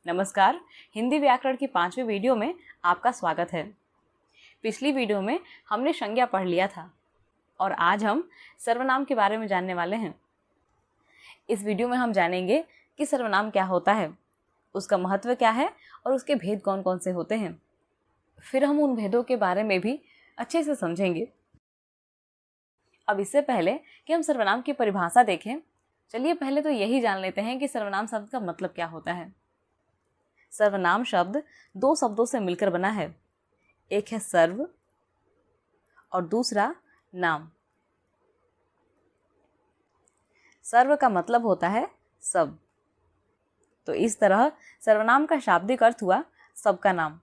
नमस्कार। हिंदी व्याकरण की 5वीं वीडियो में आपका स्वागत है। पिछली वीडियो में हमने संज्ञा पढ़ लिया था और आज हम सर्वनाम के बारे में जानने वाले हैं। इस वीडियो में हम जानेंगे कि सर्वनाम क्या होता है, उसका महत्व क्या है और उसके भेद कौन कौन से होते हैं। फिर हम उन भेदों के बारे में भी अच्छे से समझेंगे। अब इससे पहले कि हम सर्वनाम की परिभाषा देखें, चलिए पहले तो यही जान लेते हैं कि सर्वनाम शब्द का मतलब क्या होता है। सर्वनाम शब्द दो शब्दों से मिलकर बना है। एक है सर्व और दूसरा नाम। सर्व का मतलब होता है सब, तो इस तरह सर्वनाम का शाब्दिक अर्थ हुआ सबका नाम,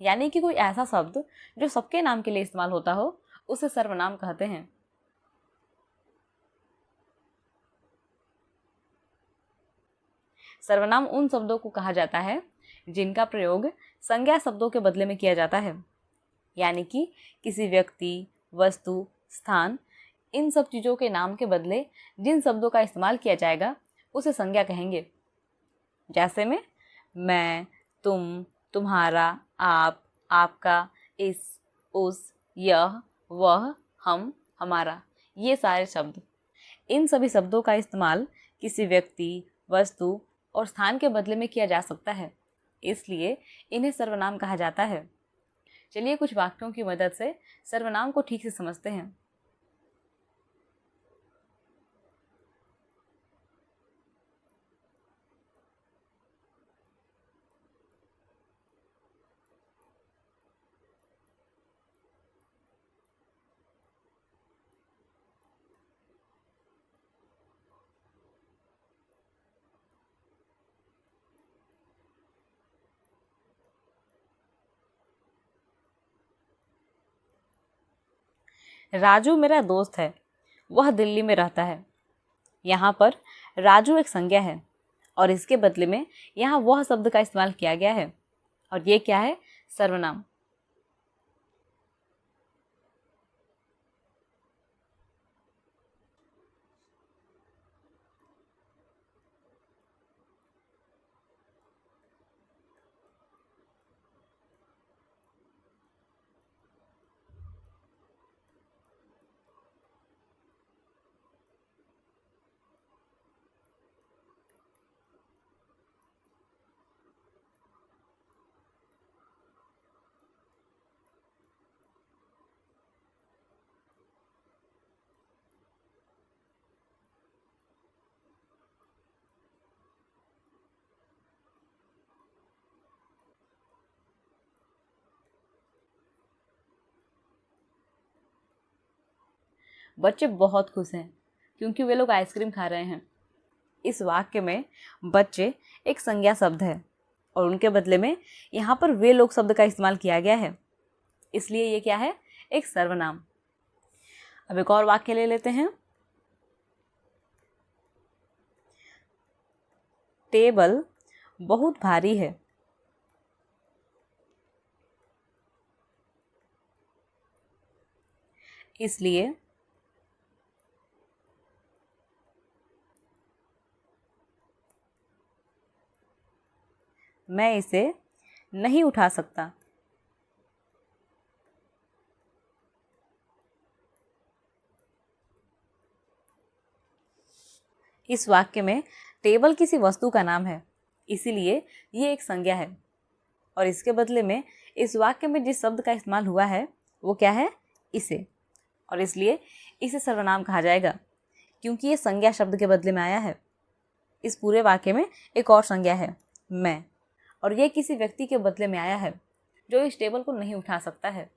यानी कि कोई ऐसा शब्द जो सबके नाम के लिए इस्तेमाल होता हो उसे सर्वनाम कहते हैं। सर्वनाम उन शब्दों को कहा जाता है जिनका प्रयोग संज्ञा शब्दों के बदले में किया जाता है, यानी कि किसी व्यक्ति, वस्तु, स्थान, इन सब चीज़ों के नाम के बदले जिन शब्दों का इस्तेमाल किया जाएगा उसे संज्ञा कहेंगे। जैसे में मैं, तुम, तुम्हारा, आप, आपका, इस, उस, यह, वह, हम, हमारा, ये सारे शब्द। इन सभी शब्दों का इस्तेमाल किसी व्यक्ति, वस्तु और स्थान के बदले में किया जा सकता है, इसलिए इन्हें सर्वनाम कहा जाता है। चलिए कुछ वाक्यों की मदद से सर्वनाम को ठीक से समझते हैं। राजू मेरा दोस्त है, वह दिल्ली में रहता है। यहाँ पर राजू एक संज्ञा है और इसके बदले में यहाँ वह शब्द का इस्तेमाल किया गया है, और ये क्या है? सर्वनाम। बच्चे बहुत खुश हैं क्योंकि वे लोग आइसक्रीम खा रहे हैं। इस वाक्य में बच्चे एक संज्ञा शब्द है और उनके बदले में यहाँ पर वे लोग शब्द का इस्तेमाल किया गया है, इसलिए ये क्या है? एक सर्वनाम। अब एक और वाक्य ले लेते हैं। टेबल बहुत भारी है। इसलिए मैं इसे नहीं उठा सकता। इस वाक्य में टेबल किसी वस्तु का नाम है, इसीलिए ये एक संज्ञा है, और इसके बदले में इस वाक्य में जिस शब्द का इस्तेमाल हुआ है वो क्या है? इसे, और इसलिए इसे सर्वनाम कहा जाएगा क्योंकि ये संज्ञा शब्द के बदले में आया है। इस पूरे वाक्य में एक और संज्ञा है, मैं, और ये किसी व्यक्ति के बदले में आया है जो इस टेबल को नहीं उठा सकता है।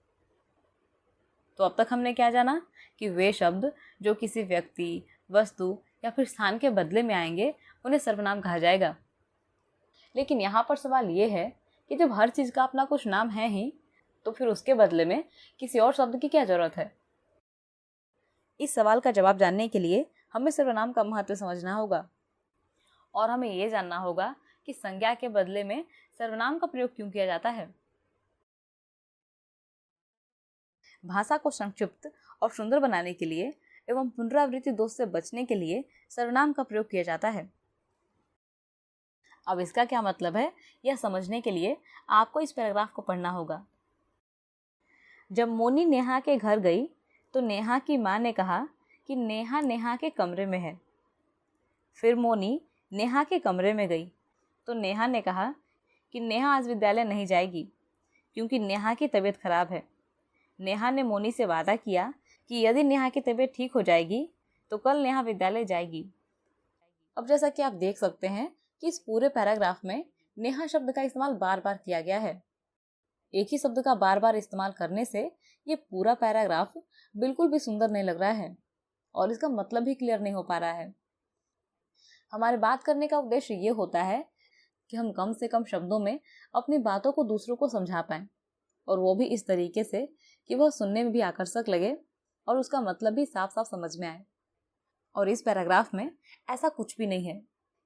तो अब तक हमने क्या जाना कि वे शब्द जो किसी व्यक्ति, वस्तु या फिर स्थान के बदले में आएंगे उन्हें सर्वनाम कहा जाएगा। लेकिन यहाँ पर सवाल ये है कि जब हर चीज़ का अपना कुछ नाम है ही, तो फिर उसके बदले में किसी और शब्द की क्या जरूरत है? इस सवाल का जवाब जानने के लिए हमें सर्वनाम का महत्व समझना होगा और हमें ये जानना होगा कि संज्ञा के बदले में सर्वनाम का प्रयोग क्यों किया जाता है। भाषा को संक्षिप्त और सुंदर बनाने के लिए एवं पुनरावृत्ति दोष से बचने के लिए सर्वनाम का प्रयोग किया जाता है। अब इसका क्या मतलब है, यह समझने के लिए आपको इस पैराग्राफ को पढ़ना होगा। जब मोनी नेहा के घर गई तो नेहा की माँ ने कहा कि नेहा नेहा के कमरे में है। फिर मोनी नेहा के कमरे में गई तो नेहा ने कहा कि नेहा आज विद्यालय नहीं जाएगी क्योंकि नेहा की तबीयत खराब है। नेहा ने मोनी से वादा किया कि यदि नेहा की तबीयत ठीक हो जाएगी तो कल नेहा विद्यालय जाएगी। अब जैसा कि आप देख सकते हैं कि इस पूरे पैराग्राफ में नेहा शब्द का इस्तेमाल बार बार किया गया है। एक ही शब्द का बार बार इस्तेमाल करने से ये पूरा पैराग्राफ बिल्कुल भी सुंदर नहीं लग रहा है और इसका मतलब भी क्लियर नहीं हो पा रहा है। हमारे बात करने का उद्देश्य ये होता है कि हम कम से कम शब्दों में अपनी बातों को दूसरों को समझा पाएं, और वो भी इस तरीके से कि वह सुनने में भी आकर्षक लगे और उसका मतलब भी साफ साफ समझ में आए। और इस पैराग्राफ में ऐसा कुछ भी नहीं है।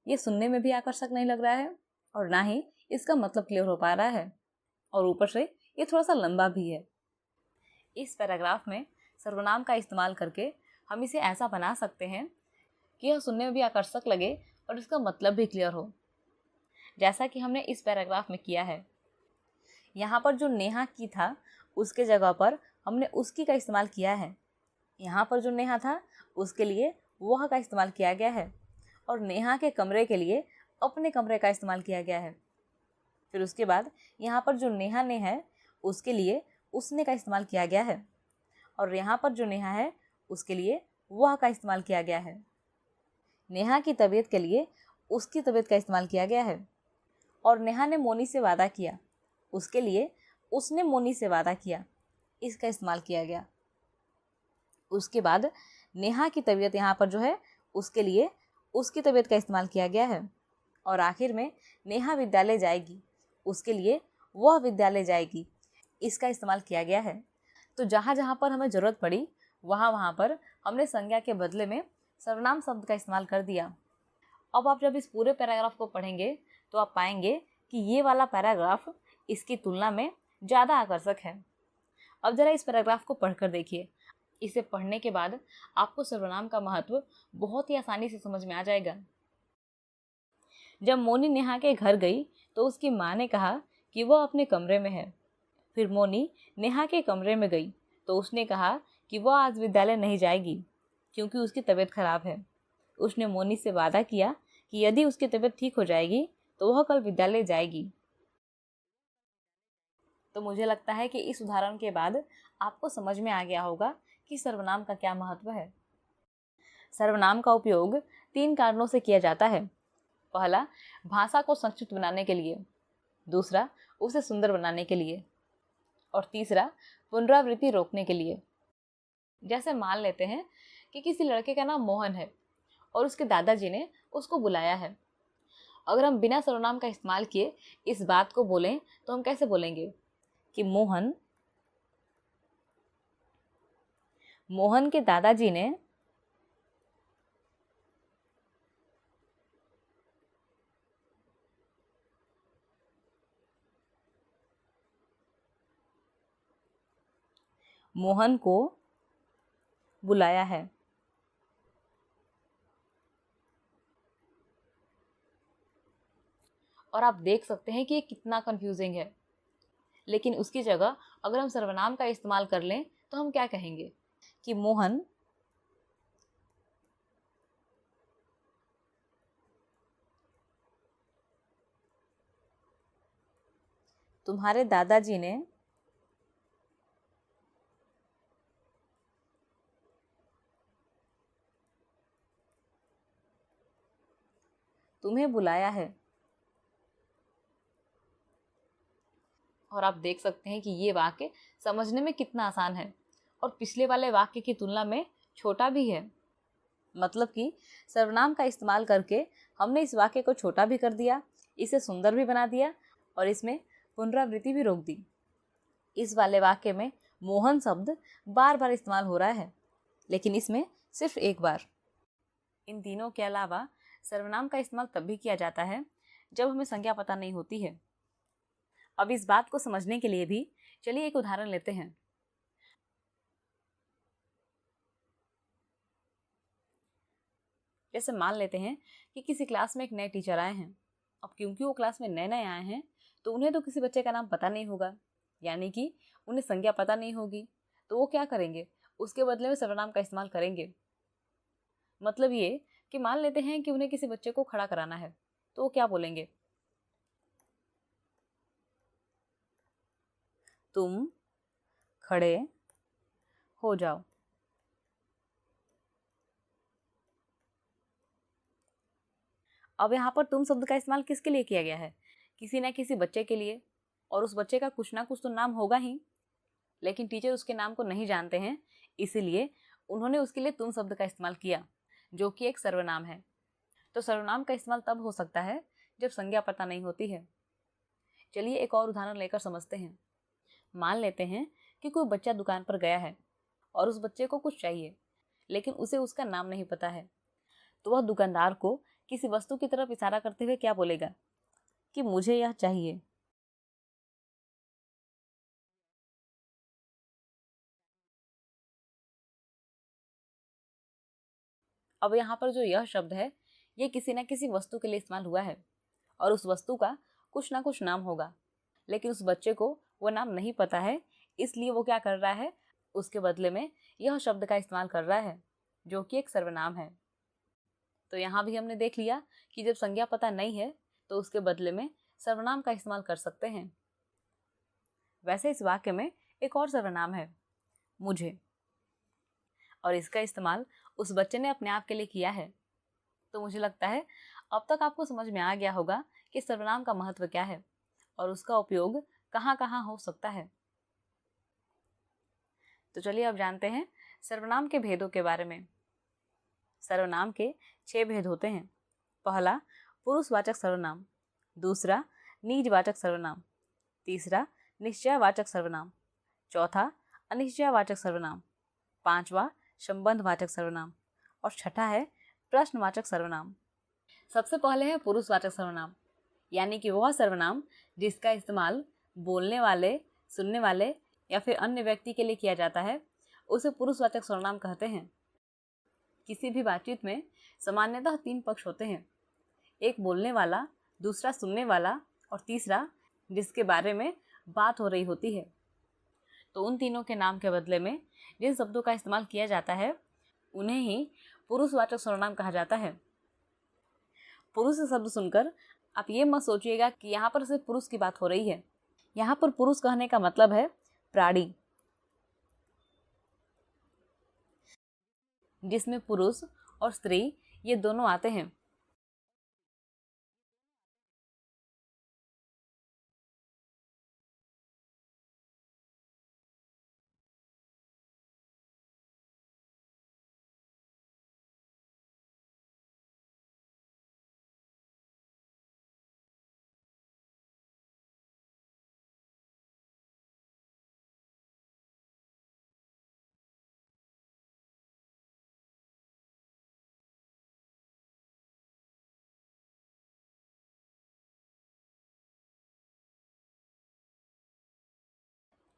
ये सुनने में भी आकर्षक नहीं लग रहा है और ना ही इसका मतलब क्लियर हो पा रहा है, और ऊपर से ये थोड़ा सा लंबा भी है। इस पैराग्राफ में सर्वनाम का इस्तेमाल करके हम इसे ऐसा बना सकते हैं कि यह सुनने में भी आकर्षक लगे और इसका मतलब भी क्लियर हो, जैसा कि हमने इस पैराग्राफ में किया है। यहाँ पर जो नेहा की था उसके जगह पर हमने उसकी का इस्तेमाल किया है। यहाँ पर जो नेहा था उसके लिए वह का इस्तेमाल किया गया है, और नेहा के कमरे के लिए अपने कमरे का इस्तेमाल किया गया है। फिर उसके बाद यहाँ पर जो नेहा ने है उसके लिए उसने का इस्तेमाल किया गया है, और यहाँ पर जो नेहा है उसके लिए वह का इस्तेमाल किया गया है। नेहा की तबीयत के लिए उसकी तबीयत का इस्तेमाल किया गया है, और नेहा ने मोनी से वादा किया उसके लिए उसने मोनी से वादा किया, इसका इस्तेमाल किया गया। उसके बाद नेहा की तबीयत यहाँ पर जो है उसके लिए उसकी तबीयत का इस्तेमाल किया गया है, और आखिर में नेहा विद्यालय जाएगी उसके लिए वह विद्यालय जाएगी, इसका इस्तेमाल किया गया है। तो जहाँ जहाँ पर हमें ज़रूरत पड़ी वहाँ वहाँ पर हमने संज्ञा के बदले में सर्वनाम शब्द का इस्तेमाल कर दिया। अब आप जब इस पूरे पैराग्राफ को पढ़ेंगे तो आप पाएंगे कि ये वाला पैराग्राफ इसकी तुलना में ज़्यादा आकर्षक है। अब ज़रा इस पैराग्राफ को पढ़कर देखिए। इसे पढ़ने के बाद आपको सर्वनाम का महत्व बहुत ही आसानी से समझ में आ जाएगा। जब मोनी नेहा के घर गई तो उसकी माँ ने कहा कि वह अपने कमरे में है। फिर मोनी नेहा के कमरे में गई तो उसने कहा कि वह आज विद्यालय नहीं जाएगी क्योंकि उसकी तबीयत खराब है। उसने मोनी से वादा किया कि यदि उसकी तबीयत ठीक हो जाएगी तो वह कल विद्यालय जाएगी। तो मुझे लगता है कि इस उदाहरण के बाद आपको समझ में आ गया होगा कि सर्वनाम का क्या महत्व है। सर्वनाम का उपयोग 3 कारणों से किया जाता है। पहला, भाषा को संक्षिप्त बनाने के लिए। दूसरा, उसे सुंदर बनाने के लिए। और तीसरा, पुनरावृत्ति रोकने के लिए। जैसे मान लेते हैं कि किसी लड़के का नाम मोहन है और उसके दादाजी ने उसको बुलाया है। अगर हम बिना सर्वनाम का इस्तेमाल किए इस बात को बोलें तो हम कैसे बोलेंगे कि मोहन के दादाजी ने मोहन को बुलाया है। और आप देख सकते हैं कि ये कितना कंफ्यूजिंग है, लेकिन उसकी जगह अगर हम सर्वनाम का इस्तेमाल कर लें तो हम क्या कहेंगे कि मोहन तुम्हारे दादाजी ने तुम्हें बुलाया है। और आप देख सकते हैं कि ये वाक्य समझने में कितना आसान है और पिछले वाले वाक्य की तुलना में छोटा भी है। मतलब कि सर्वनाम का इस्तेमाल करके हमने इस वाक्य को छोटा भी कर दिया, इसे सुंदर भी बना दिया और इसमें पुनरावृत्ति भी रोक दी। इस वाले वाक्य में मोहन शब्द बार बार इस्तेमाल हो रहा है, लेकिन इसमें सिर्फ एक बार। इन तीनों के अलावा सर्वनाम का इस्तेमाल तब भी किया जाता है जब हमें संज्ञा पता नहीं होती है। अब इस बात को समझने के लिए भी चलिए एक उदाहरण लेते हैं। जैसे मान लेते हैं कि किसी क्लास में एक नए टीचर आए हैं अब क्योंकि वो क्लास में नए नए आए हैं तो उन्हें तो किसी बच्चे का नाम पता नहीं होगा, यानी कि उन्हें संज्ञा पता नहीं होगी। तो वो क्या करेंगे, उसके बदले में सर्वनाम का इस्तेमाल करेंगे। मतलब ये कि मान लेते हैं कि उन्हें किसी बच्चे को खड़ा कराना है, तो वो क्या बोलेंगे, तुम खड़े हो जाओ। अब यहाँ पर तुम शब्द का इस्तेमाल किसके लिए किया गया है, किसी ना किसी बच्चे के लिए, और उस बच्चे का कुछ ना कुछ तो नाम होगा ही, लेकिन टीचर उसके नाम को नहीं जानते हैं, इसीलिए उन्होंने उसके लिए तुम शब्द का इस्तेमाल किया, जो कि एक सर्वनाम है। तो सर्वनाम का इस्तेमाल तब हो सकता है जब संज्ञा पता नहीं होती है। चलिए एक और उदाहरण लेकर समझते हैं। मान लेते हैं कि कोई बच्चा दुकान पर गया है और उस बच्चे को कुछ चाहिए, लेकिन उसे उसका नाम नहीं पता है। तो वह दुकानदार को किसी वस्तु की तरफ इशारा करते हुए क्या बोलेगा कि मुझे यह चाहिए। अब यहाँ पर जो यह शब्द है, ये किसी न किसी वस्तु के लिए इस्तेमाल हुआ है और उस वस्तु का कुछ ना कुछ नाम होगा, लेकिन उस बच्चे को वो नाम नहीं पता है, इसलिए वो क्या कर रहा है, उसके बदले में यह शब्द का इस्तेमाल कर रहा है, जो कि एक सर्वनाम है। तो यहाँ भी हमने देख लिया कि जब संज्ञा पता नहीं है तो उसके बदले में सर्वनाम का इस्तेमाल कर सकते हैं। वैसे इस वाक्य में एक और सर्वनाम है, मुझे, और इसका इस्तेमाल उस बच्चे ने अपने आप के लिए किया है। तो मुझे लगता है अब तक आपको समझ में आ गया होगा कि सर्वनाम का महत्व क्या है और उसका उपयोग कहाँ कहाँ हो सकता है। तो चलिए अब जानते हैं सर्वनाम के भेदों के बारे में। सर्वनाम के 6 भेद होते हैं। पहला पुरुषवाचक सर्वनाम, दूसरा निजवाचक सर्वनाम, तीसरा निश्चयवाचक सर्वनाम, चौथा अनिश्चयवाचक सर्वनाम, पांचवा संबंधवाचक सर्वनाम और छठा है प्रश्नवाचक सर्वनाम। सबसे पहले है पुरुषवाचक सर्वनाम, यानी कि वह सर्वनाम जिसका इस्तेमाल बोलने वाले, सुनने वाले या फिर अन्य व्यक्ति के लिए किया जाता है, उसे पुरुषवाचक सर्वनाम कहते हैं। किसी भी बातचीत में सामान्यतः 3 पक्ष होते हैं, एक बोलने वाला, दूसरा सुनने वाला और तीसरा जिसके बारे में बात हो रही होती है। तो उन तीनों के नाम के बदले में जिन शब्दों का इस्तेमाल किया जाता है उन्हें ही पुरुषवाचक सर्वनाम कहा जाता है। पुरुष शब्द सुनकर आप ये मत सोचिएगा कि यहाँ पर सिर्फ पुरुष की बात हो रही है। यहाँ पर पुरुष कहने का मतलब है प्राणी, जिसमें पुरुष और स्त्री ये दोनों आते हैं।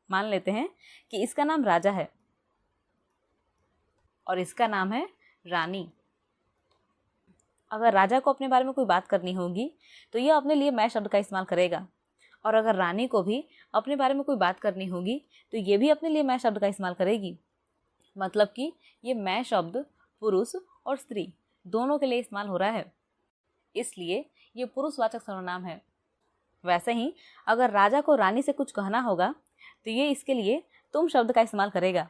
मान लेते हैं कि इसका नाम राजा है और इसका नाम है रानी। अगर राजा को अपने बारे में कोई बात करनी होगी तो यह अपने लिए मैं शब्द का इस्तेमाल करेगा, और अगर रानी को भी अपने बारे में कोई बात करनी होगी तो ये भी अपने लिए मैं शब्द का इस्तेमाल करेगी। मतलब कि ये मैं शब्द पुरुष और स्त्री दोनों के लिए इस्तेमाल हो रहा है, इसलिए ये पुरुषवाचक सर्वनाम है। वैसे ही अगर राजा को रानी से कुछ कहना होगा तो ये इसके लिए तुम शब्द का इस्तेमाल करेगा।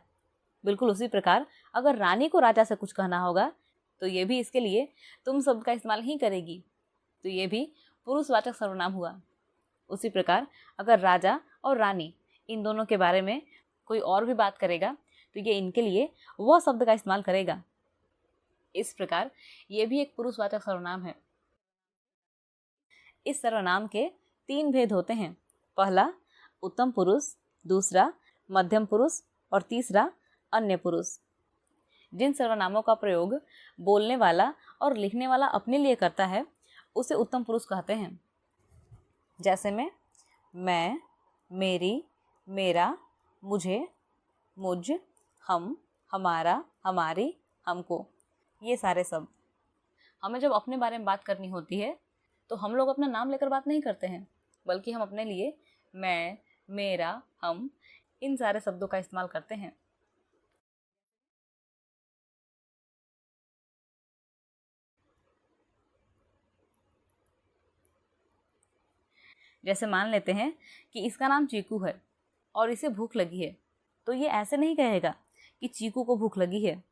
बिल्कुल उसी प्रकार अगर रानी को राजा से कुछ कहना होगा तो ये भी इसके लिए तुम शब्द का इस्तेमाल ही करेगी, तो ये भी पुरुषवाचक सर्वनाम हुआ। उसी प्रकार अगर राजा और रानी इन दोनों के बारे में कोई और भी बात करेगा तो ये इनके लिए वह शब्द का इस्तेमाल करेगा। इस प्रकार ये भी एक पुरुषवाचक सर्वनाम है। इस सर्वनाम के 3 भेद होते हैं। पहला उत्तम पुरुष, दूसरा मध्यम पुरुष और तीसरा अन्य पुरुष। जिन सर्वनामों का प्रयोग बोलने वाला और लिखने वाला अपने लिए करता है उसे उत्तम पुरुष कहते हैं। जैसे में मैं, मेरी, मेरा, मुझे, मुझ, हम, हमारा, हमारी, हमको, ये सारे शब्द हमें जब अपने बारे में बात करनी होती है तो हम लोग अपना नाम लेकर बात नहीं करते हैं, बल्कि हम अपने लिए मैं, मेरा, हम, इन सारे शब्दों का इस्तेमाल करते हैं। जैसे मान लेते हैं कि इसका नाम चीकू है और इसे भूख लगी है, तो ये ऐसे नहीं कहेगा कि चीकू को भूख लगी है,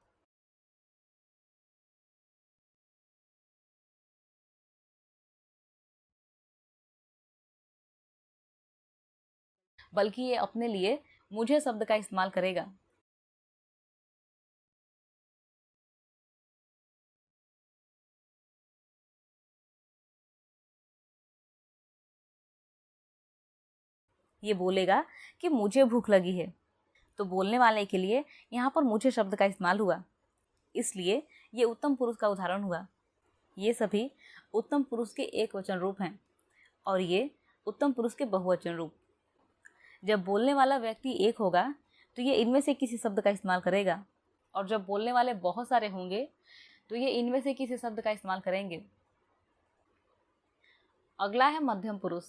बल्कि ये अपने लिए मुझे शब्द का इस्तेमाल करेगा। ये बोलेगा कि मुझे भूख लगी है, तो बोलने वाले के लिए यहाँ पर मुझे शब्द का इस्तेमाल हुआ, इसलिए ये उत्तम पुरुष का उदाहरण हुआ। ये सभी उत्तम पुरुष के एक वचन रूप हैं और ये उत्तम पुरुष के बहुवचन रूप। जब बोलने वाला व्यक्ति एक होगा तो ये इनमें से किसी शब्द का इस्तेमाल करेगा, और जब बोलने वाले बहुत सारे होंगे तो ये इनमें से किसी शब्द का इस्तेमाल करेंगे। अगला है मध्यम पुरुष।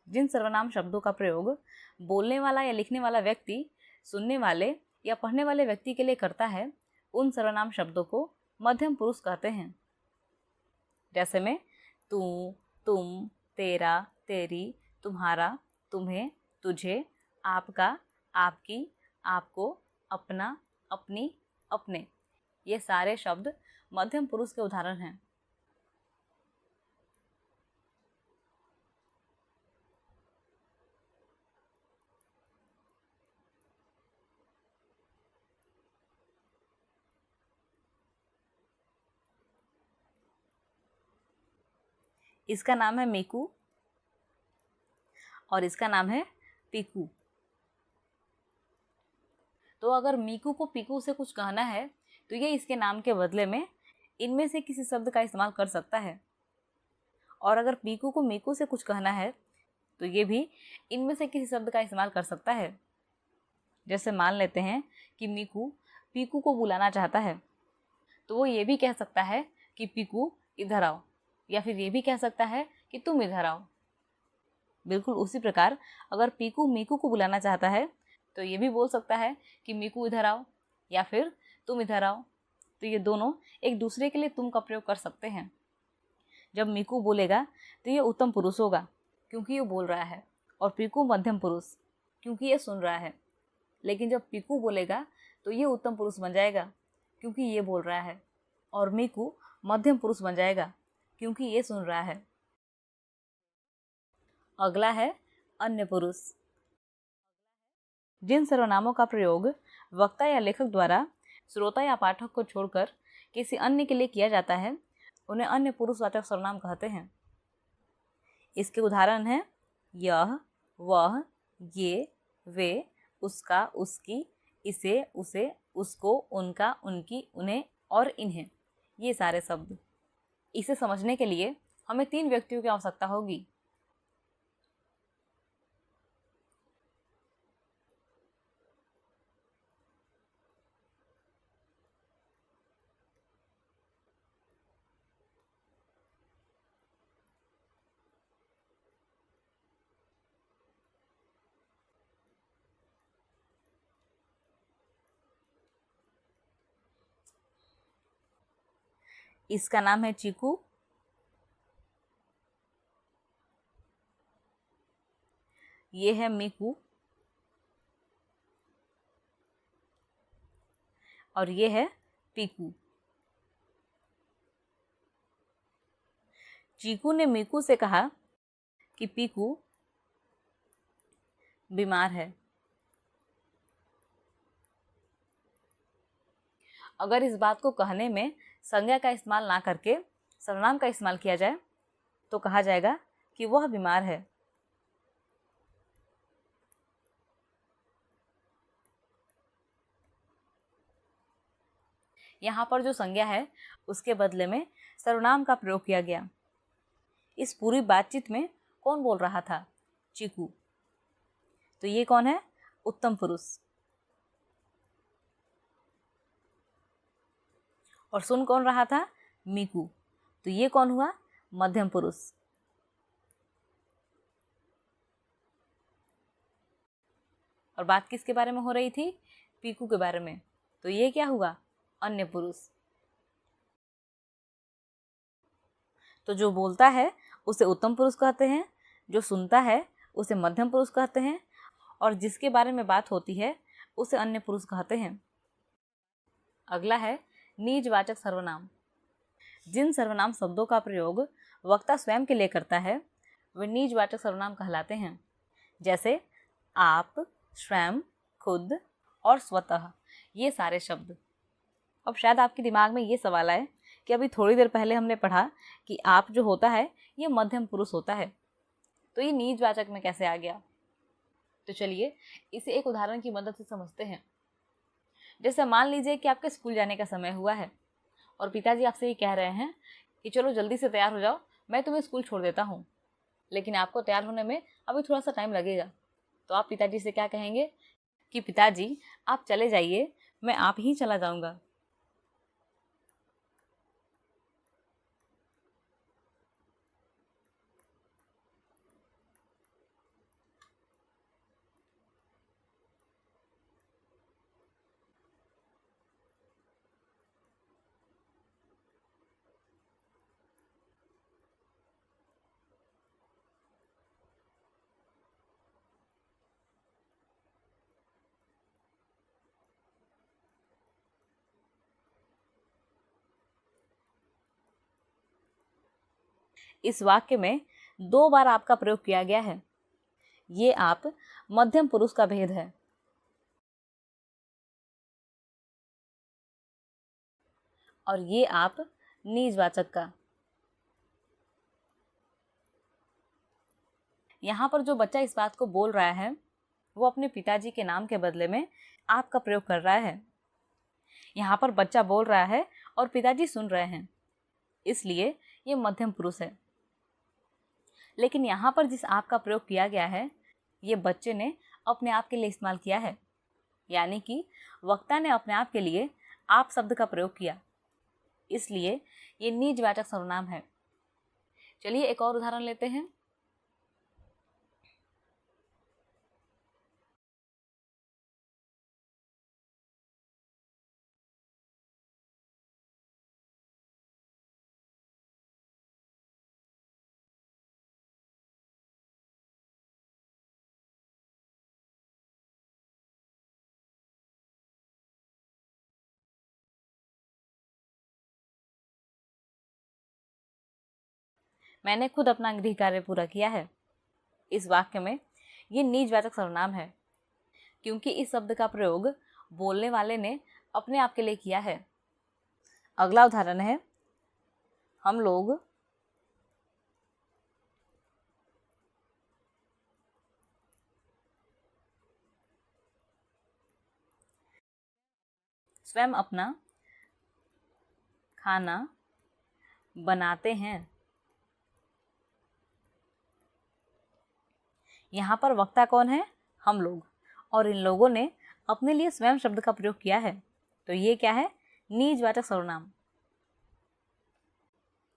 जिन सर्वनाम शब्दों का प्रयोग बोलने वाला या लिखने वाला व्यक्ति सुनने वाले या पढ़ने वाले व्यक्ति के लिए करता है, उन सर्वनाम शब्दों को मध्यम पुरुष कहते हैं। जैसे में तू, तुम, तेरा, तेरी, तुम्हारा, तुम्हें, तुझे, आपका, आपकी, आपको, अपना, अपनी, अपने, ये सारे शब्द मध्यम पुरुष के उदाहरण हैं। इसका नाम है मीकू और इसका नाम है पीकू। तो अगर मीकू को पीकू से कुछ कहना है तो ये इसके नाम के बदले में इनमें से किसी शब्द का इस्तेमाल कर सकता है, और अगर पीकू को मीकू से कुछ कहना है तो ये भी इनमें से किसी शब्द का इस्तेमाल कर सकता है। जैसे मान लेते हैं कि मीकू पीकू को बुलाना चाहता है, तो वो ये भी कह सकता है कि पीकू इधर आओ, या फिर ये भी कह सकता है कि तुम इधर आओ। बिल्कुल उसी प्रकार अगर पीकू मीकू को बुलाना चाहता है तो ये भी बोल सकता है कि मीकू इधर आओ या फिर तुम इधर आओ। तो ये दोनों एक दूसरे के लिए तुम का प्रयोग कर सकते हैं। जब मीकू बोलेगा तो ये उत्तम पुरुष होगा क्योंकि ये बोल रहा है, और पीकू मध्यम पुरुष क्योंकि ये सुन रहा है। लेकिन जब पीकू बोलेगा तो ये उत्तम पुरुष बन जाएगा क्योंकि ये बोल रहा है, और मीकू मध्यम पुरुष बन जाएगा क्योंकि ये सुन रहा है। अगला है अन्य पुरुष। जिन सर्वनामों का प्रयोग वक्ता या लेखक द्वारा श्रोता या पाठक को छोड़कर किसी अन्य के लिए किया जाता है, उन्हें अन्य पुरुषवाचक सर्वनाम कहते हैं। इसके उदाहरण हैं यह, वह, ये, वे, उसका, उसकी, इसे, उसे, उसको, उनका, उनकी, उन्हें और इन्हें, ये सारे शब्द। इसे समझने के लिए हमें 3 व्यक्तियों की आवश्यकता होगी। इसका नाम है चीकू, ये है मीकू, और ये है पीकू। चीकू ने मीकू से कहा कि पीकू बीमार है। अगर इस बात को कहने में संज्ञा का इस्तेमाल ना करके सर्वनाम का इस्तेमाल किया जाए तो कहा जाएगा कि वह बीमार है। यहाँ पर जो संज्ञा है उसके बदले में सर्वनाम का प्रयोग किया गया। इस पूरी बातचीत में कौन बोल रहा था? चीकू। तो ये कौन है? उत्तम पुरुष। और सुन कौन रहा था? मीकू। तो ये कौन हुआ? मध्यम पुरुष। और बात किसके बारे में हो रही थी? पीकू के बारे में। तो ये क्या हुआ? अन्य पुरुष। तो जो बोलता है उसे उत्तम पुरुष कहते हैं, जो सुनता है उसे मध्यम पुरुष कहते हैं, और जिसके बारे में बात होती है उसे अन्य पुरुष कहते हैं। अगला है निजवाचक सर्वनाम। जिन सर्वनाम शब्दों का प्रयोग वक्ता स्वयं के लिए करता है वे निजवाचक सर्वनाम कहलाते हैं। जैसे आप, स्वयं, खुद और स्वतः, ये सारे शब्द। अब शायद आपके दिमाग में ये सवाल आए कि अभी थोड़ी देर पहले हमने पढ़ा कि आप जो होता है ये मध्यम पुरुष होता है, तो ये निजवाचक में कैसे आ गया? तो चलिए इसे एक उदाहरण की मदद से समझते हैं। जैसे मान लीजिए कि आपके स्कूल जाने का समय हुआ है और पिताजी आपसे ये कह रहे हैं कि चलो जल्दी से तैयार हो जाओ, मैं तुम्हें स्कूल छोड़ देता हूँ, लेकिन आपको तैयार होने में अभी थोड़ा सा टाइम लगेगा। तो आप पिताजी से क्या कहेंगे कि पिताजी आप चले जाइए, मैं आप ही चला जाऊँगा। इस वाक्य में 2 बार आपका प्रयोग किया गया है। ये आप मध्यम पुरुष का भेद है। और ये आप निजवाचक का। यहाँ पर जो बच्चा इस बात को बोल रहा है वो अपने पिताजी के नाम के बदले में आपका प्रयोग कर रहा है। यहाँ पर बच्चा बोल रहा है और पिताजी सुन रहे हैं, इसलिए ये मध्यम पुरुष है। लेकिन यहाँ पर जिस आप का प्रयोग किया गया है ये बच्चे ने अपने आप के लिए इस्तेमाल किया है, यानी कि वक्ता ने अपने आप के लिए आप शब्द का प्रयोग किया, इसलिए ये निजवाचक सर्वनाम है। चलिए एक और उदाहरण लेते हैं। मैंने खुद अपना गृह कार्य पूरा किया है। इस वाक्य में ये निजवाचक सर्वनाम है क्योंकि इस शब्द का प्रयोग बोलने वाले ने अपने आप के लिए किया है। अगला उदाहरण है हम लोग स्वयं अपना खाना बनाते हैं। यहाँ पर वक्ता कौन है? हम लोग। और इन लोगों ने अपने लिए स्वयं शब्द का प्रयोग किया है, तो ये क्या है? निजवाचक सर्वनाम।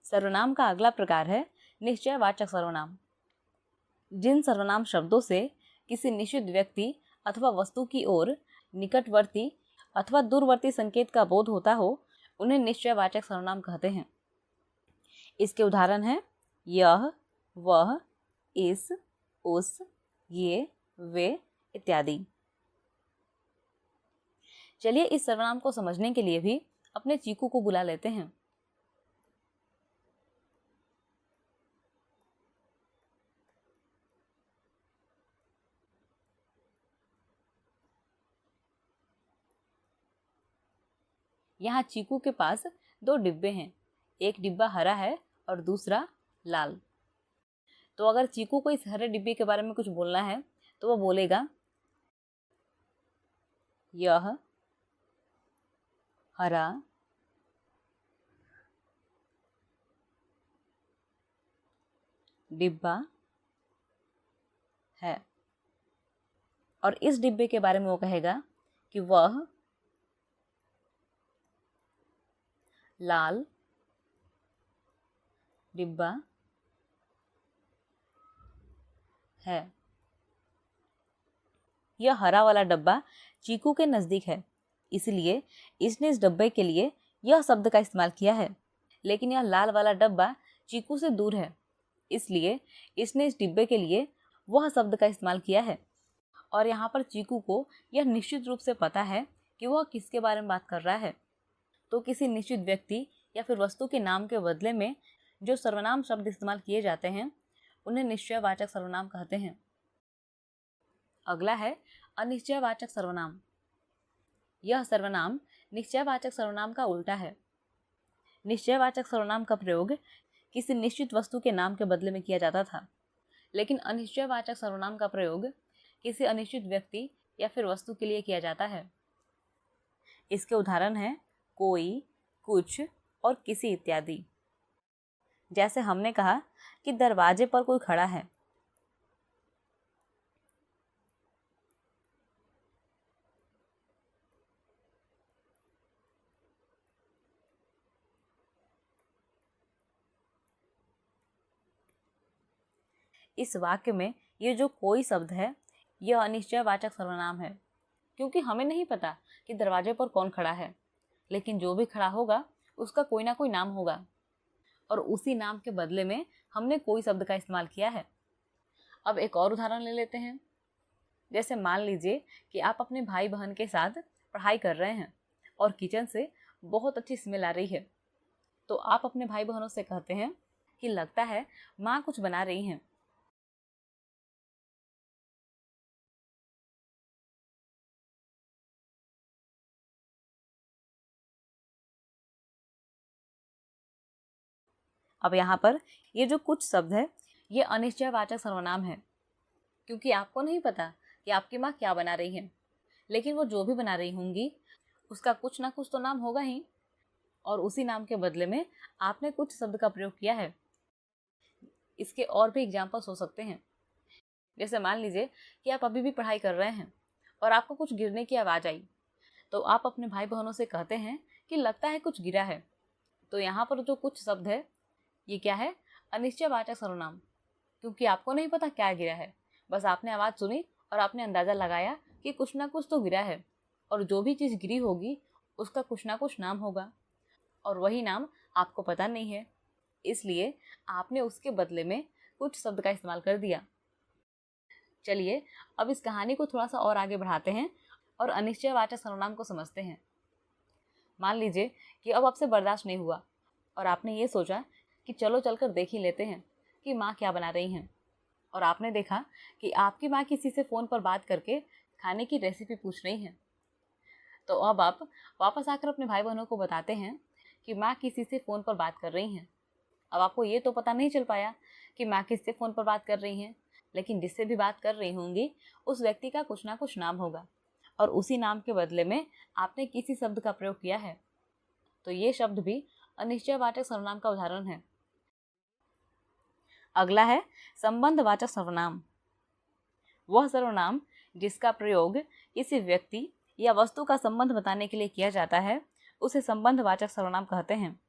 सर्वनाम का अगला प्रकार है निश्चयवाचक सर्वनाम। जिन सर्वनाम शब्दों से किसी निश्चित व्यक्ति अथवा वस्तु की ओर निकटवर्ती अथवा दूरवर्ती संकेत का बोध होता हो उन्हें निश्चयवाचक सर्वनाम कहते हैं। इसके उदाहरण हैं यह, वह, इस, उस, ये, वे इत्यादि। चलिए इस सर्वनाम को समझने के लिए भी अपने चीकू को बुला लेते हैं। यहाँ चीकू के पास 2 डिब्बे हैं, एक डिब्बा हरा है और दूसरा लाल। तो अगर चीकू को इस हरे डिब्बे के बारे में कुछ बोलना है तो वो बोलेगा यह हरा डिब्बा है। और इस डिब्बे के बारे में वो कहेगा कि वह लाल डिब्बा है। यह हरा वाला डब्बा चीकू के नज़दीक है, इसलिए इसने इस डब्बे के लिए यह शब्द का इस्तेमाल किया है। लेकिन यह लाल वाला डब्बा चीकू से दूर है, इसलिए इसने इस डिब्बे के लिए वह शब्द का इस्तेमाल किया है। और यहाँ पर चीकू को यह निश्चित रूप से पता है कि वह किसके बारे में बात कर रहा है। तो किसी निश्चित व्यक्ति या फिर वस्तु के नाम के बदले में जो सर्वनाम शब्द इस्तेमाल किए जाते हैं उन्हें निश्चयवाचक सर्वनाम कहते हैं। अगला है अनिश्चयवाचक सर्वनाम। यह सर्वनाम निश्चयवाचक सर्वनाम का उल्टा है। निश्चयवाचक सर्वनाम का प्रयोग किसी निश्चित वस्तु के नाम के बदले में किया जाता था, लेकिन अनिश्चयवाचक सर्वनाम का प्रयोग किसी अनिश्चित व्यक्ति या फिर वस्तु के लिए किया जाता है। इसके उदाहरण हैं कोई, कुछ और किसी इत्यादि। जैसे हमने कहा कि दरवाजे पर कोई खड़ा है। इस वाक्य में ये जो कोई शब्द है यह अनिश्चयवाचक सर्वनाम है, क्योंकि हमें नहीं पता कि दरवाजे पर कौन खड़ा है, लेकिन जो भी खड़ा होगा उसका कोई ना कोई नाम होगा और उसी नाम के बदले में हमने कोई शब्द का इस्तेमाल किया है। अब एक और उदाहरण ले लेते हैं। जैसे मान लीजिए कि आप अपने भाई बहन के साथ पढ़ाई कर रहे हैं और किचन से बहुत अच्छी स्मेल आ रही है, तो आप अपने भाई बहनों से कहते हैं कि लगता है माँ कुछ बना रही हैं। अब यहाँ पर ये जो कुछ शब्द है ये अनिश्चयवाचक सर्वनाम है, क्योंकि आपको नहीं पता कि आपकी माँ क्या बना रही है, लेकिन वो जो भी बना रही होंगी उसका कुछ ना कुछ तो नाम होगा ही, और उसी नाम के बदले में आपने कुछ शब्द का प्रयोग किया है। इसके और भी एग्जाम्पल्स हो सकते हैं। जैसे मान लीजिए कि आप अभी भी पढ़ाई कर रहे हैं और आपको कुछ गिरने की आवाज़ आई, तो आप अपने भाई बहनों से कहते हैं कि लगता है कुछ गिरा है। तो यहाँ पर जो कुछ शब्द है ये क्या है? अनिश्चयवाचक सर्वनाम, क्योंकि आपको नहीं पता क्या गिरा है, बस आपने आवाज़ सुनी और आपने अंदाज़ा लगाया कि कुछ ना कुछ तो गिरा है, और जो भी चीज़ गिरी होगी उसका कुछ ना कुछ नाम होगा, और वही नाम आपको पता नहीं है, इसलिए आपने उसके बदले में कुछ शब्द का इस्तेमाल कर दिया। चलिए अब इस कहानी को थोड़ा सा और आगे बढ़ाते हैं और अनिश्चयवाचक सर्वनाम को समझते हैं। मान लीजिए कि अब आपसे बर्दाश्त नहीं हुआ और आपने ये सोचा कि चलो चलकर देख ही लेते हैं कि माँ क्या बना रही हैं, और आपने देखा कि आपकी माँ किसी से फ़ोन पर बात करके खाने की रेसिपी पूछ रही हैं। तो अब आप वापस आकर अपने भाई बहनों को बताते हैं कि माँ किसी से फ़ोन पर बात कर रही हैं। अब आपको ये तो पता नहीं चल पाया कि माँ किससे फ़ोन पर बात कर रही हैं, लेकिन जिससे भी बात कर रही होंगी उस व्यक्ति का कुछ ना कुछ नाम होगा, और उसी नाम के बदले में आपने किसी शब्द का प्रयोग किया है। तो ये शब्द भी अनिश्चयवाचक सर्वनाम का उदाहरण है। अगला है संबंधवाचक सर्वनाम। वह सर्वनाम जिसका प्रयोग किसी व्यक्ति या वस्तु का संबंध बताने के लिए किया जाता है उसे संबंधवाचक सर्वनाम कहते हैं।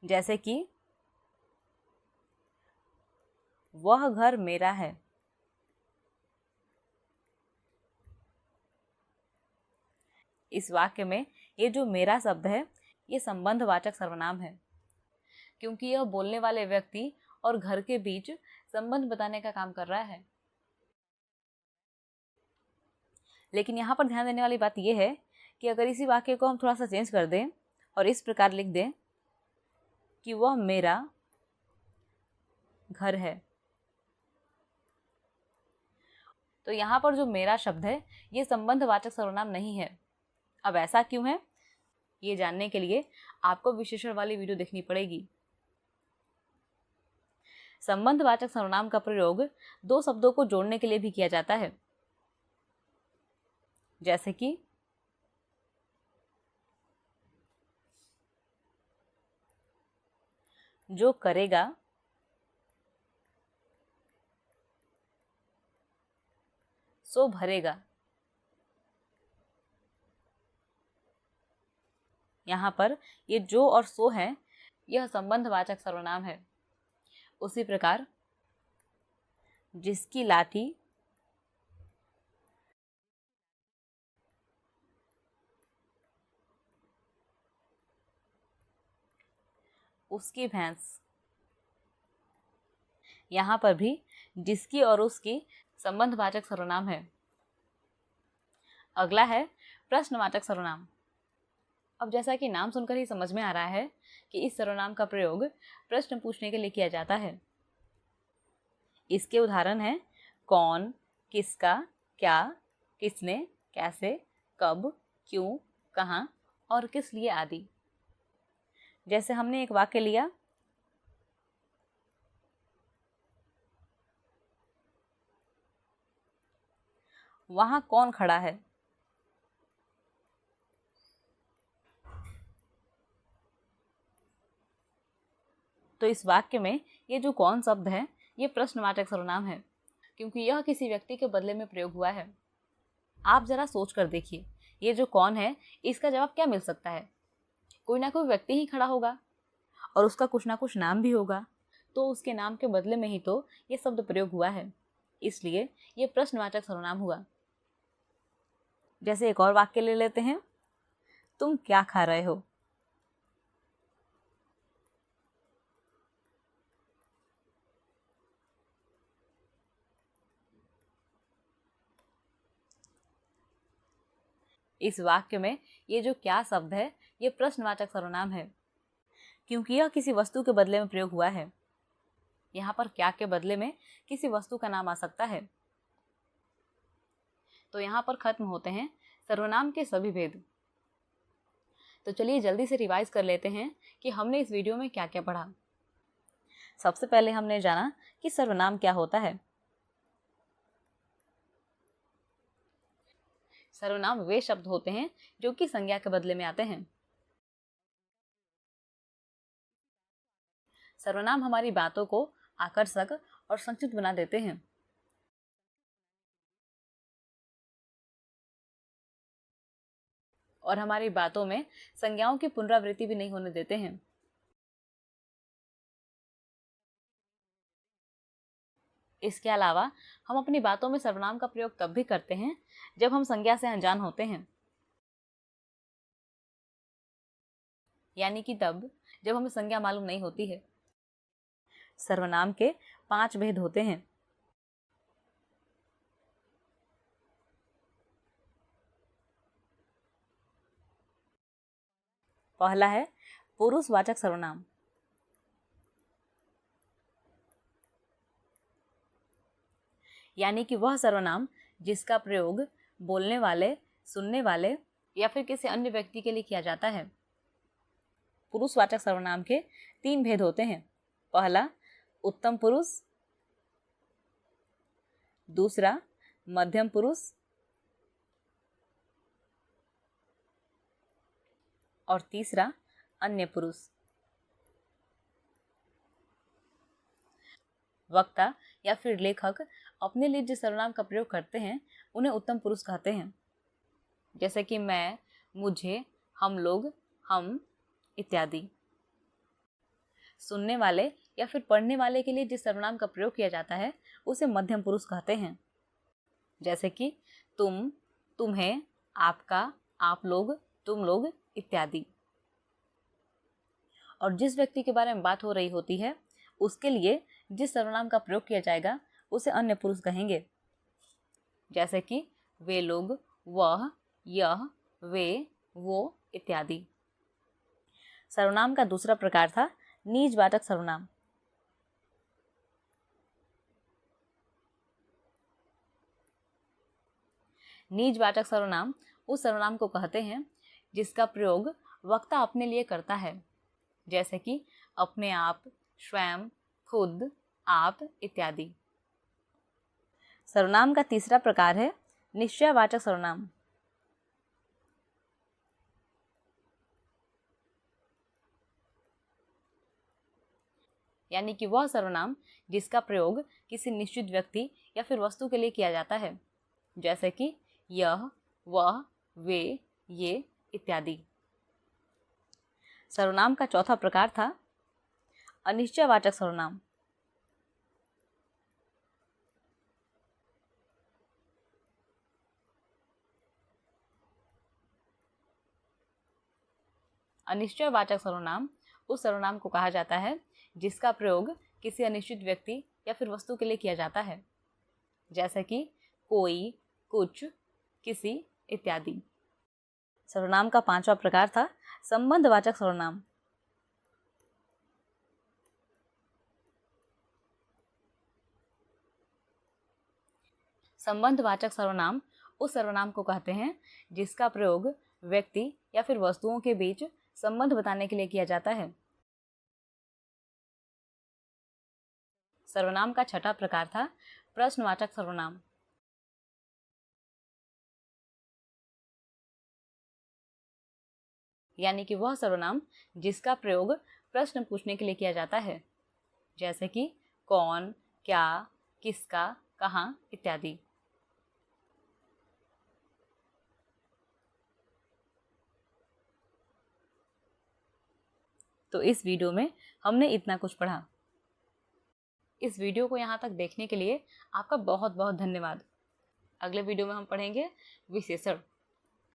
जैसे कि वह घर मेरा है। इस वाक्य में ये जो मेरा शब्द है ये संबंधवाचक सर्वनाम है, क्योंकि यह बोलने वाले व्यक्ति और घर के बीच संबंध बताने का काम कर रहा है। लेकिन यहाँ पर ध्यान देने वाली बात यह है कि अगर इसी वाक्य को हम थोड़ा सा चेंज कर दें और इस प्रकार लिख दें कि वह मेरा घर है, तो यहाँ पर जो मेरा शब्द है ये संबंधवाचक सर्वनाम नहीं है। अब ऐसा क्यों है, ये जानने के लिए आपको विशेषण वाली वीडियो देखनी पड़ेगी। संबंधवाचक सर्वनाम का प्रयोग दो शब्दों को जोड़ने के लिए भी किया जाता है। जैसे कि जो करेगा सो भरेगा। यहाँ पर ये जो और सो है यह संबंधवाचक सर्वनाम है। उसी प्रकार जिसकी लाठी, उसकी भैंस, यहाँ पर भी जिसकी और उसकी संबंधवाचक सर्वनाम है। अगला है प्रश्नवाचक सर्वनाम। अब जैसा कि नाम सुनकर ही समझ में आ रहा है कि इस सर्वनाम का प्रयोग प्रश्न पूछने के लिए किया जाता है। इसके उदाहरण हैं कौन, किसका, क्या, किसने, कैसे, कब, क्यों, कहाँ और किस लिए आदि। जैसे हमने एक वाक्य लिया, वहां कौन खड़ा है। तो इस वाक्य में ये जो कौन शब्द है ये प्रश्नवाचक सर्वनाम है, क्योंकि यह किसी व्यक्ति के बदले में प्रयोग हुआ है। आप जरा सोच कर देखिए, ये जो कौन है इसका जवाब क्या मिल सकता है। कोई ना कोई व्यक्ति ही खड़ा होगा और उसका कुछ ना कुछ नाम भी होगा, तो उसके नाम के बदले में ही तो ये शब्द प्रयोग हुआ है, इसलिए ये प्रश्नवाचक सर्वनाम हुआ। जैसे एक और वाक्य ले लेते हैं, तुम क्या खा रहे हो। इस वाक्य में ये जो क्या शब्द है ये प्रश्नवाचक सर्वनाम है, क्योंकि यह किसी वस्तु के बदले में प्रयोग हुआ है। यहाँ पर क्या के बदले में किसी वस्तु का नाम आ सकता है। तो यहाँ पर खत्म होते हैं सर्वनाम के सभी भेद। तो चलिए जल्दी से रिवाइज कर लेते हैं कि हमने इस वीडियो में क्या क्या पढ़ा। सबसे पहले हमने जाना कि सर्वनाम क्या होता है। सर्वनाम वे शब्द होते हैं जो कि संज्ञा के बदले में आते हैं। सर्वनाम हमारी बातों को आकर्षक और संक्षिप्त बना देते हैं। और हमारी बातों में संज्ञाओं की पुनरावृत्ति भी नहीं होने देते हैं। इसके अलावा हम अपनी बातों में सर्वनाम का प्रयोग तब भी करते हैं जब हम संज्ञा से अनजान होते हैं, यानी कि तब जब हमें संज्ञा मालूम नहीं होती है। सर्वनाम के 5 भेद होते हैं। पहला है पुरुषवाचक सर्वनाम। यानी कि वह सर्वनाम जिसका प्रयोग बोलने वाले, सुनने वाले या फिर किसी अन्य व्यक्ति के लिए किया जाता है। पुरुषवाचक सर्वनाम के 3 भेद होते हैं। पहला उत्तम पुरुष, दूसरा मध्यम पुरुष और तीसरा अन्य पुरुष। वक्ता या फिर लेखक अपने लिए जिस सर्वनाम का प्रयोग करते हैं उन्हें उत्तम पुरुष कहते हैं। जैसे कि मैं, मुझे, हम लोग, हम इत्यादि। सुनने वाले या फिर पढ़ने वाले के लिए जिस सर्वनाम का प्रयोग किया जाता है उसे मध्यम पुरुष कहते हैं। जैसे कि तुम, तुम्हें, आपका, आप लोग, तुम लोग इत्यादि। और जिस व्यक्ति के बारे में बात हो रही होती है उसके लिए जिस सर्वनाम का प्रयोग किया जाएगा उसे अन्य पुरुष कहेंगे। जैसे कि वे लोग, वह, यह, वे, वो इत्यादि। सर्वनाम का दूसरा प्रकार था निजवाचक सर्वनाम। निजवाचक सर्वनाम उस सर्वनाम को कहते हैं जिसका प्रयोग वक्ता अपने लिए करता है। जैसे कि अपने आप, स्वयं, खुद, आप इत्यादि। सर्वनाम का तीसरा प्रकार है निश्चयवाचक सर्वनाम। यानी कि वह सर्वनाम जिसका प्रयोग किसी निश्चित व्यक्ति या फिर वस्तु के लिए किया जाता है। जैसे कि यह, वह, वे, ये इत्यादि। सर्वनाम का चौथा प्रकार था अनिश्चयवाचक सर्वनाम। अनिश्चयवाचक सर्वनाम उस सर्वनाम को कहा जाता है जिसका प्रयोग किसी अनिश्चित व्यक्ति या फिर वस्तु के लिए किया जाता है, जैसे कि कोई, कुछ, किसी इत्यादि। सर्वनाम का 5वां प्रकार था संबंधवाचक सर्वनाम। संबंधवाचक सर्वनाम उस सर्वनाम को कहते हैं जिसका प्रयोग व्यक्ति या फिर वस्तुओं के बीच संबंध बताने के लिए किया जाता है। सर्वनाम का 6वां प्रकार था प्रश्नवाचक सर्वनाम। यानी कि वह सर्वनाम जिसका प्रयोग प्रश्न पूछने के लिए किया जाता है, जैसे कि कौन, क्या, किसका, कहाँ इत्यादि। तो इस वीडियो में हमने इतना कुछ पढ़ा। इस वीडियो को यहाँ तक देखने के लिए आपका बहुत बहुत धन्यवाद। अगले वीडियो में हम पढ़ेंगे विशेषण।